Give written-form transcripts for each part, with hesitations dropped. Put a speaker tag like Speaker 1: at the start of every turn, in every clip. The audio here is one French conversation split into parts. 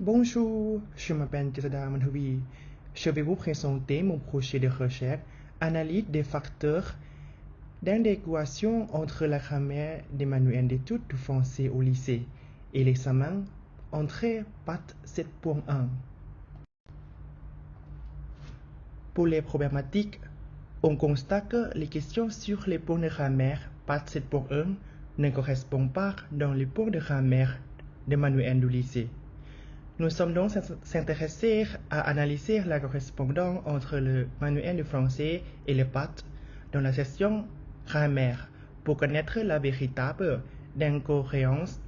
Speaker 1: Bonjour, je m'appelle Jesada Manhavi. Je vais vous présenter mon projet de recherche, analyse des facteurs d'adéquation entre la grammaire des manuels d'études du français au lycée et l'examen entrée PAT 7.1. Pour les problématiques, on constate que les questions sur les points de grammaire PAT 7.1 ne correspondent pas dans les points de grammaire des manuels du lycée. Nous sommes donc s'intéresser à analyser la correspondance entre le manuel de français et le PAT dans la section grammaire pour connaître la véritable incohérence.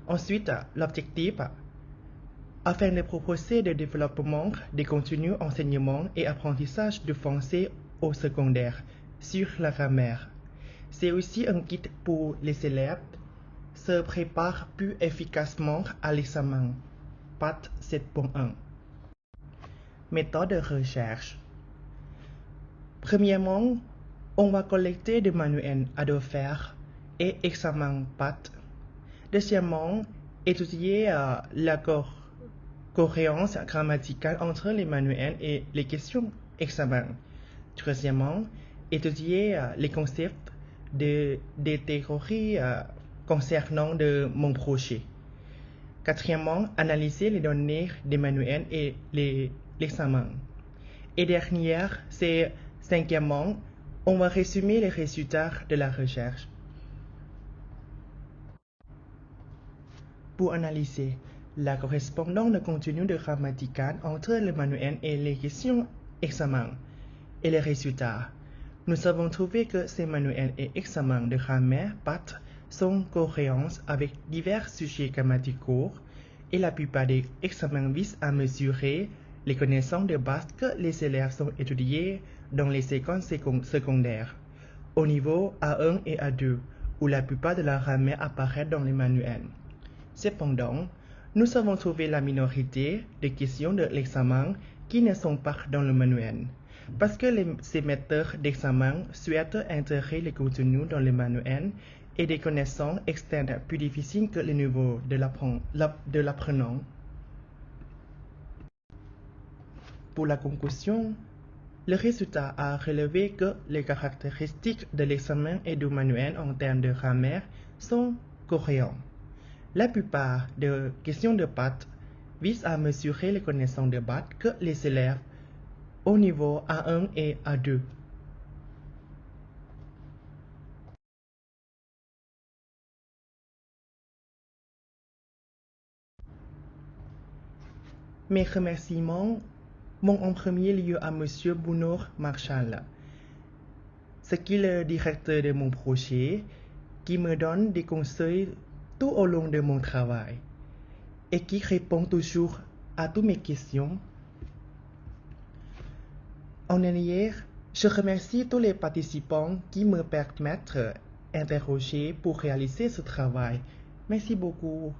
Speaker 1: Ensuite, l'objectif afin de proposer le développement des contenus enseignement et apprentissage du français au secondaire sur la grammaire. C'est aussi un guide pour les élèves se préparent plus efficacement à l'examen. PAT 7.1. Méthode de recherche. Premièrement, on va collecter des manuels à faire et examen PAT. Deuxièmement, étudier la cohérence grammaticale entre les manuels et les questions examen. Troisièmement, étudier les concepts des théories concernant mon projet. Quatrièmement, analyser les données des manuels et l'examen. Et dernière, c'est cinquièmement, on va résumer les résultats de la recherche. Pour analyser la correspondance de contenu de grammatical entre le manuel et les questions examen et les résultats, nous avons trouvé que ces manuels et examens de grammaire PAT sont cohérents avec divers sujets grammaticaux et la plupart des examens visent à mesurer les connaissances de base que les élèves ont étudiées dans les écoles secondaires, au niveau A1 et A2, où la plupart de la grammaire apparaît dans les manuels. Cependant, nous avons trouvé la minorité de questions de l'examen qui ne sont pas dans le manuel, parce que ces metteurs d'examen souhaitent intégrer les contenus dans le manuel et des connaissances externes plus difficiles que le niveau de l'apprenant. Pour la conclusion, le résultat a relevé que les caractéristiques de l'examen et du manuel en termes de grammaire sont cohérents. La plupart des questions de PAT visent à mesurer les connaissances de base que les élèves au niveau A1 et A2. Mes remerciements vont en premier lieu à M. Bruno Marchal, ce qui est le directeur de mon projet, qui me donne des conseils tout au long de mon travail et qui répond toujours à toutes mes questions. En dernier, je remercie tous les participants qui me permettent d'interroger pour réaliser ce travail. Merci beaucoup.